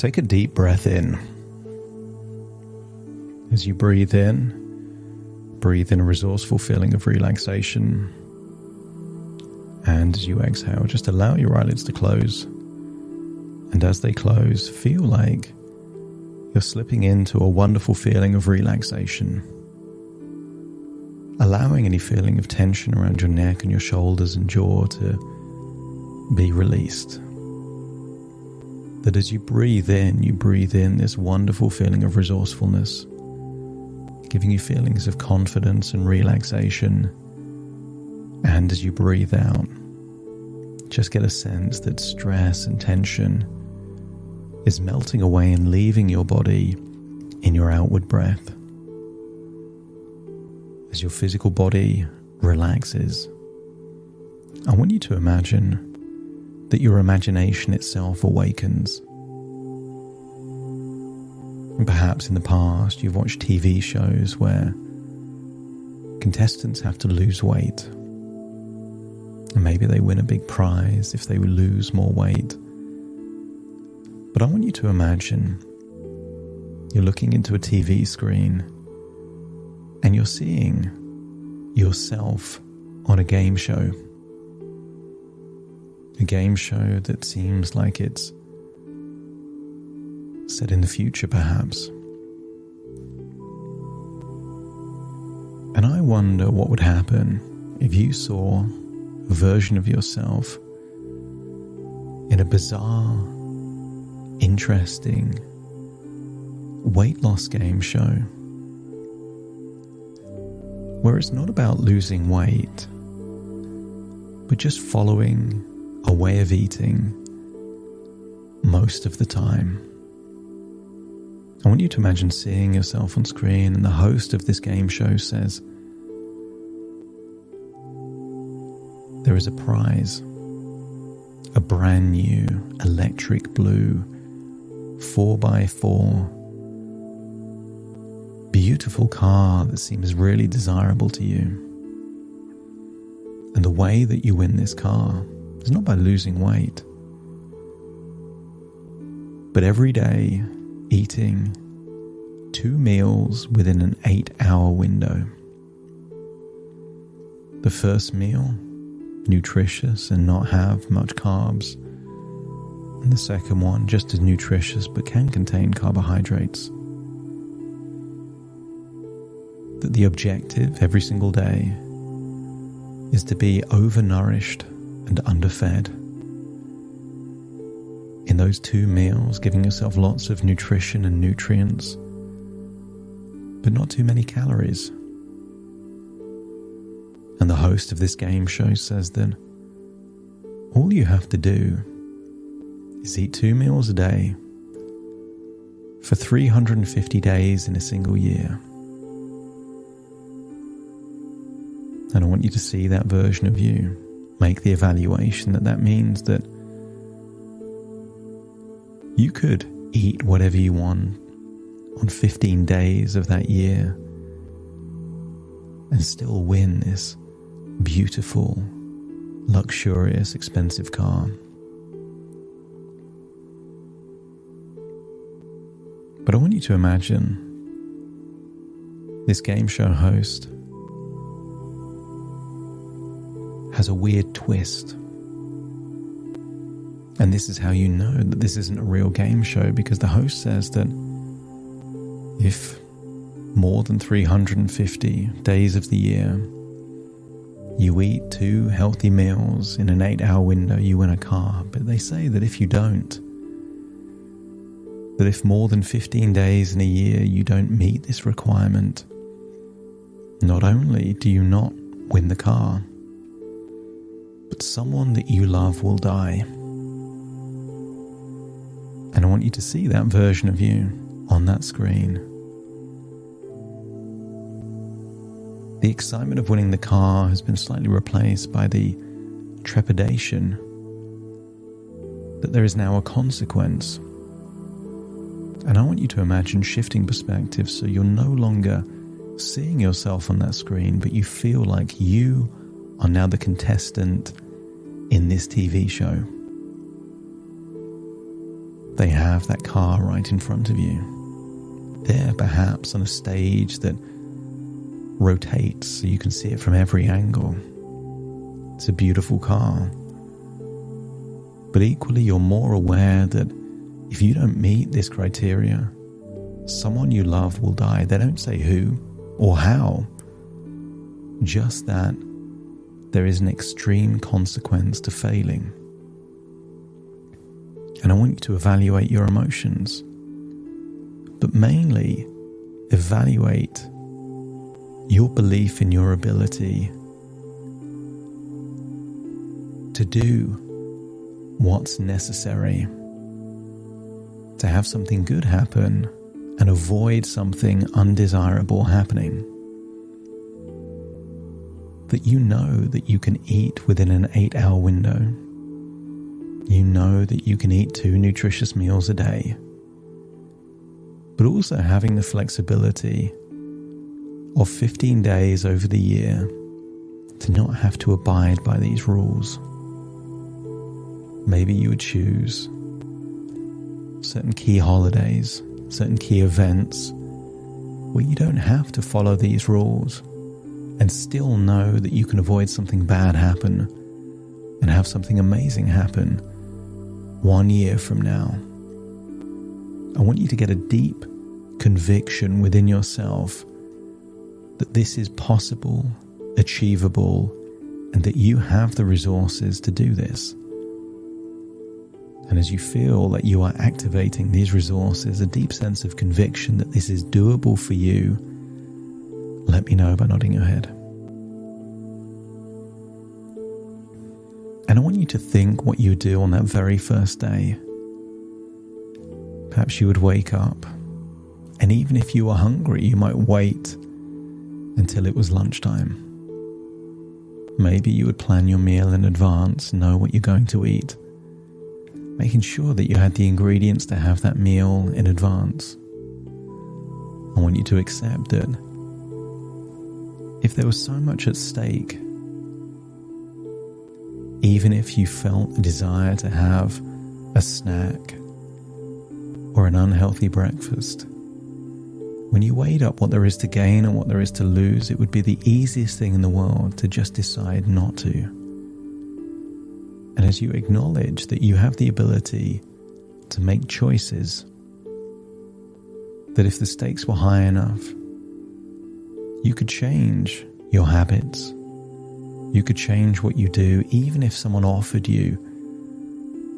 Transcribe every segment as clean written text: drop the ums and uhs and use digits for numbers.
Take a deep breath in. As you breathe in a resourceful feeling of relaxation. And as you exhale, just allow your eyelids to close. And as they close, feel like you're slipping into a wonderful feeling of relaxation. Allowing any feeling of tension around your neck and your shoulders and jaw to be released. That as you breathe in this wonderful feeling of resourcefulness, giving you feelings of confidence and relaxation. And as you breathe out, just get a sense that stress and tension is melting away and leaving your body in your outward breath. As your physical body relaxes, I want you to imagine that your imagination itself awakens. And perhaps in the past you've watched TV shows where contestants have to lose weight. And maybe they win a big prize if they lose more weight. But I want you to imagine you're looking into a TV screen and you're seeing yourself on a game show. A game show that seems like it's set in the future, perhaps. And I wonder what would happen if you saw a version of yourself in a bizarre, interesting weight loss game show where it's not about losing weight, but just following a way of eating most of the time. I want you to imagine seeing yourself on screen and the host of this game show says, there is a prize, a brand new electric blue 4x4 beautiful car that seems really desirable to you. And the way that you win this car is not by losing weight, but every day eating 2 meals within an 8-hour window. The first meal, nutritious and not have much carbs. And the second one, just as nutritious but can contain carbohydrates. That the objective every single day is to be overnourished and underfed. In those 2 meals, giving yourself lots of nutrition and nutrients, but not too many calories. And the host of this game show says that all you have to do is eat 2 meals a day for 350 days in a single year. And I want you to see that version of you. Make the evaluation that means that you could eat whatever you want on 15 days of that year and still win this beautiful, luxurious, expensive car. But I want you to imagine this game show host has a weird twist. And this is how you know that this isn't a real game show, because the host says that if more than 350 days of the year you eat 2 healthy meals in an 8-hour window, you win a car. But they say that if you don't, that if more than 15 days in a year you don't meet this requirement, not only do you not win the car, but someone that you love will die. And I want you to see that version of you on that screen. The excitement of winning the car has been slightly replaced by the trepidation that there is now a consequence. And I want you to imagine shifting perspective so you're no longer seeing yourself on that screen, but you feel like you are now the contestant in this TV show. They have that car right in front of you. They're perhaps on a stage that rotates so you can see it from every angle. It's a beautiful car. But equally, you're more aware that if you don't meet this criteria, someone you love will die. They don't say who or how, just that there is an extreme consequence to failing. And I want you to evaluate your emotions, but mainly evaluate your belief in your ability to do what's necessary to have something good happen and avoid something undesirable happening. That you know that you can eat within an 8-hour window. You know that you can eat 2 nutritious meals a day. But also having the flexibility of 15 days over the year to not have to abide by these rules. Maybe you would choose certain key holidays, certain key events where you don't have to follow these rules and still know that you can avoid something bad happen and have something amazing happen 1 year from now. I want you to get a deep conviction within yourself that this is possible, achievable, and that you have the resources to do this. And as you feel that you are activating these resources, a deep sense of conviction that this is doable for you, let me know by nodding your head. And I want you to think what you do on that very first day. Perhaps you would wake up, and even if you were hungry, you might wait until it was lunchtime. Maybe you would plan your meal in advance, know what you're going to eat, making sure that you had the ingredients to have that meal in advance. I want you to accept that if there was so much at stake, even if you felt a desire to have a snack or an unhealthy breakfast, when you weighed up what there is to gain and what there is to lose, it would be the easiest thing in the world to just decide not to. And as you acknowledge that you have the ability to make choices, that if the stakes were high enough, you could change your habits. You could change what you do, even if someone offered you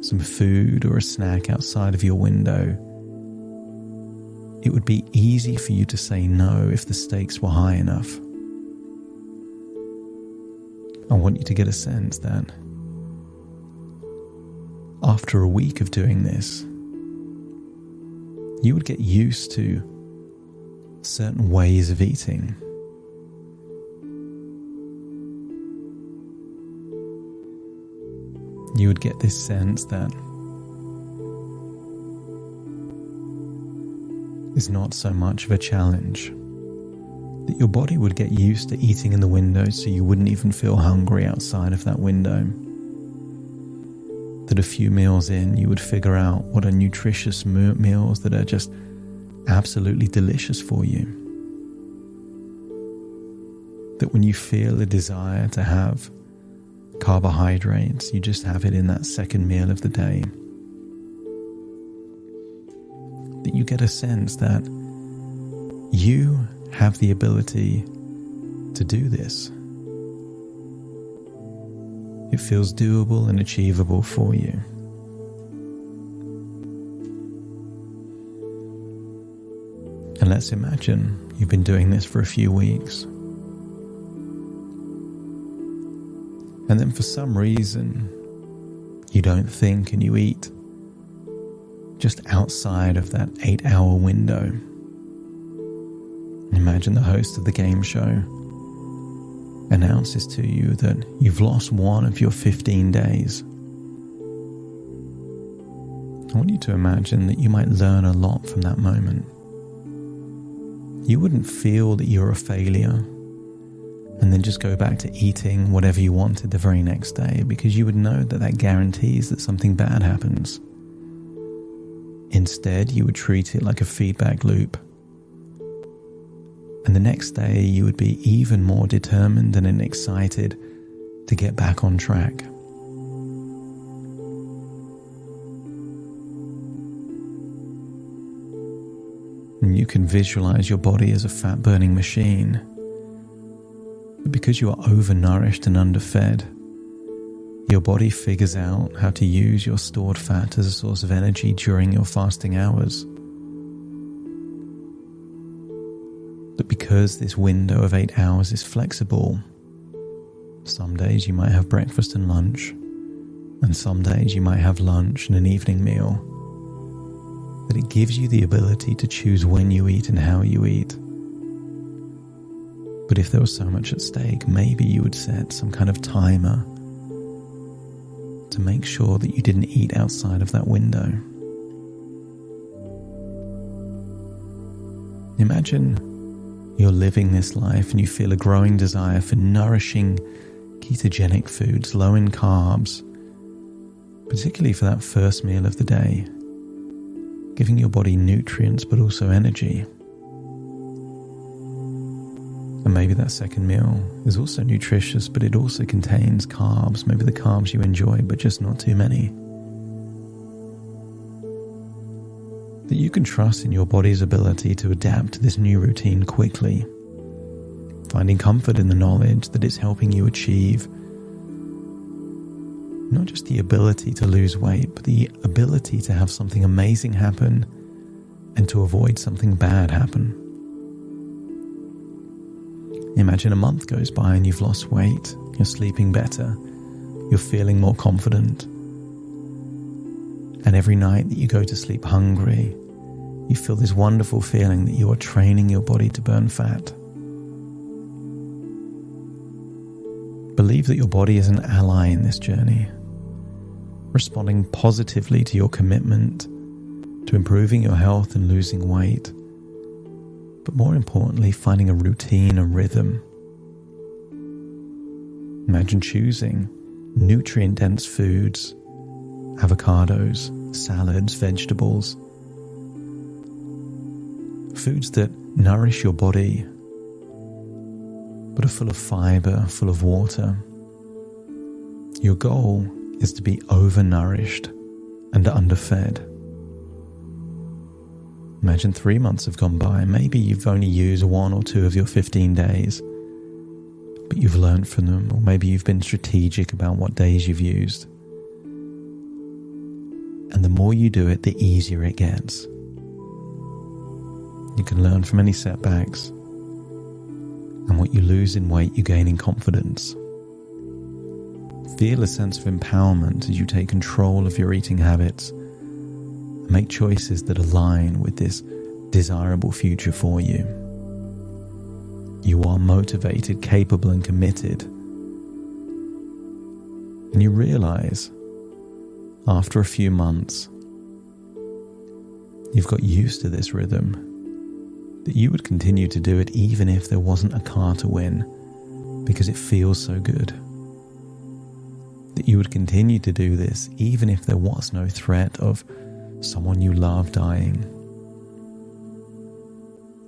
some food or a snack outside of your window. It would be easy for you to say no if the stakes were high enough. I want you to get a sense that after a week of doing this, you would get used to certain ways of eating. You would get this sense that it's not so much of a challenge, that your body would get used to eating in the window so you wouldn't even feel hungry outside of that window. That a few meals in, you would figure out what are nutritious meals that are just absolutely delicious for you. That when you feel a desire to have carbohydrates, you just have it in that second meal of the day. That you get a sense that you have the ability to do this. It feels doable and achievable for you. And let's imagine you've been doing this for a few weeks. And then for some reason, you don't think and you eat just outside of that 8-hour window. Imagine the host of the game show announces to you that you've lost one of your 15 days. I want you to imagine that you might learn a lot from that moment. You wouldn't feel that you're a failure and then just go back to eating whatever you wanted the very next day, because you would know that that guarantees that something bad happens. Instead, you would treat it like a feedback loop. And the next day, you would be even more determined and excited to get back on track. And you can visualize your body as a fat-burning machine. But because you are overnourished and underfed, your body figures out how to use your stored fat as a source of energy during your fasting hours. But because this window of 8 hours is flexible, some days you might have breakfast and lunch, and some days you might have lunch and an evening meal, that it gives you the ability to choose when you eat and how you eat. But if there was so much at stake, maybe you would set some kind of timer to make sure that you didn't eat outside of that window. Imagine you're living this life and you feel a growing desire for nourishing ketogenic foods, low in carbs, particularly for that first meal of the day, giving your body nutrients but also energy. And maybe that second meal is also nutritious, but it also contains carbs, maybe the carbs you enjoy, but just not too many. That you can trust in your body's ability to adapt to this new routine quickly, finding comfort in the knowledge that it's helping you achieve not just the ability to lose weight, but the ability to have something amazing happen and to avoid something bad happen. Imagine a month goes by and you've lost weight, you're sleeping better, you're feeling more confident. And every night that you go to sleep hungry, you feel this wonderful feeling that you are training your body to burn fat. Believe that your body is an ally in this journey, responding positively to your commitment to improving your health and losing weight, but more importantly, finding a routine, a rhythm. Imagine choosing nutrient-dense foods, avocados, salads, vegetables, foods that nourish your body, but are full of fiber, full of water. Your goal is to be overnourished and underfed. Imagine 3 months have gone by. Maybe you've only used 1 or 2 of your 15 days, but you've learned from them, or maybe you've been strategic about what days you've used. And the more you do it, the easier it gets. You can learn from any setbacks, and what you lose in weight, you gain in confidence. Feel a sense of empowerment as you take control of your eating habits and make choices that align with this desirable future for you. You are motivated, capable, and committed. And you realize, after a few months, you've got used to this rhythm, that you would continue to do it even if there wasn't a car to win, because it feels so good. That you would continue to do this even if there was no threat of someone you love dying.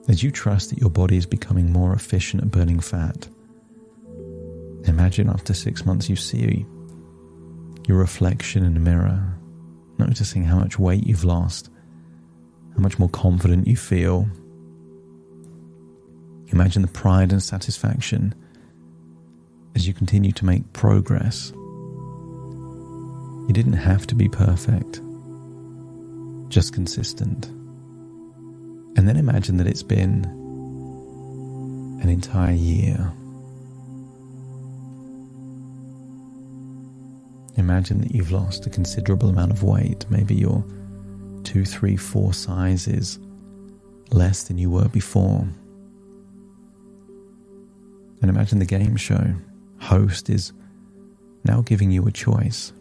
As you trust that your body is becoming more efficient at burning fat, imagine after 6 months you see your reflection in the mirror, noticing how much weight you've lost, how much more confident you feel. Imagine the pride and satisfaction as you continue to make progress. You didn't have to be perfect, just consistent. And then imagine that it's been an entire year. Imagine that you've lost a considerable amount of weight. Maybe you're 2, 3, 4 sizes less than you were before. And imagine the game show host is now giving you a choice.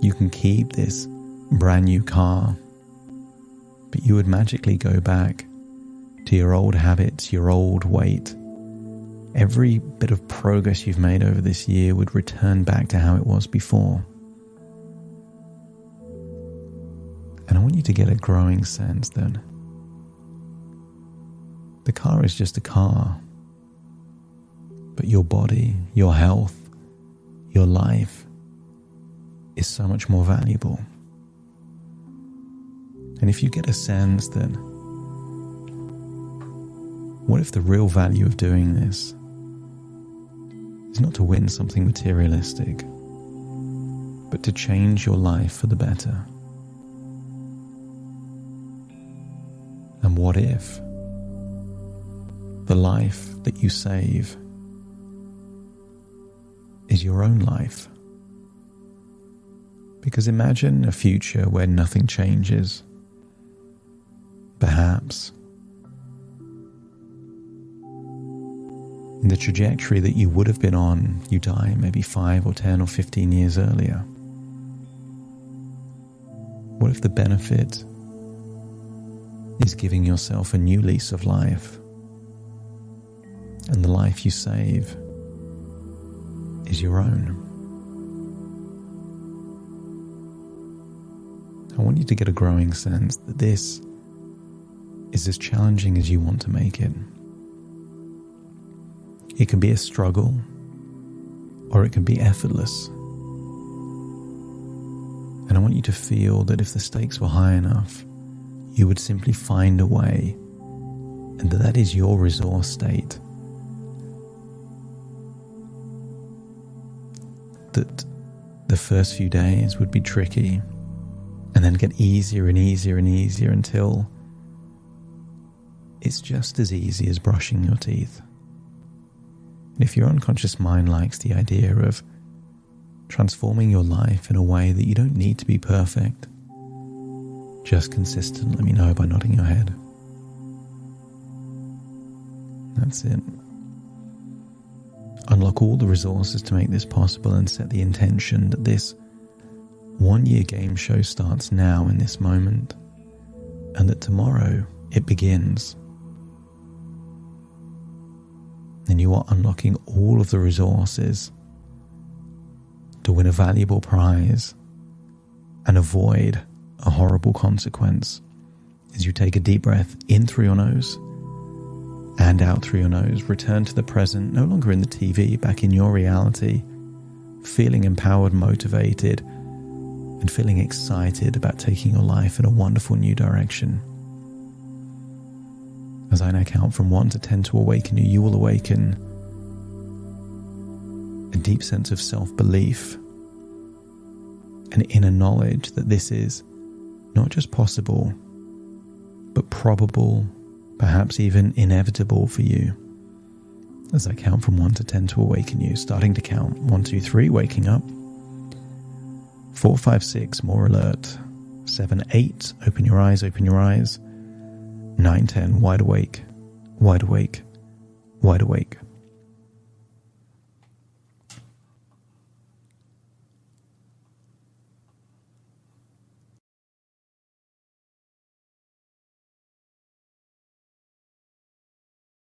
You can keep this brand new car, but you would magically go back to your old habits, your old weight. Every bit of progress you've made over this year would return back to how it was before. want you to get a growing sense that the car is just a car, but your body, your health, your life is so much more valuable. And if you get a sense that, what if the real value of doing this is not to win something materialistic, but to change your life for the better? And what if the life that you save is your own life? Because imagine a future where nothing changes. Perhaps in the trajectory that you would have been on, you die maybe 5 or 10 or 15 years earlier. What if the benefit is giving yourself a new lease of life, and the life you save is your own? I want you to get a growing sense that this is as challenging as you want to make it. It can be a struggle, or it can be effortless. And I want you to feel that if the stakes were high enough, you would simply find a way, and that is your resource state. That the first few days would be tricky, and then get easier and easier and easier until it's just as easy as brushing your teeth. And if your unconscious mind likes the idea of transforming your life in a way that you don't need to be perfect, just consistent, let me know by nodding your head. That's it. Unlock all the resources to make this possible and set the intention that this 1-year game show starts now in this moment, and that tomorrow it begins. And you are unlocking all of the resources to win a valuable prize and avoid a horrible consequence as you take a deep breath in through your nose and out through your nose. Return to the present, no longer in the TV, back in your reality, feeling empowered, motivated, and feeling excited about taking your life in a wonderful new direction. As I now count from 1 to 10 to awaken you, you will awaken a deep sense of self-belief, an inner knowledge that this is not just possible, but probable, perhaps even inevitable for you. As I count from 1 to 10 to awaken you, starting to count. 1, 2, 3, waking up. 4, 5, 6, more alert. 7, 8, open your eyes, open your eyes. 9, 10, wide awake, wide awake, wide awake.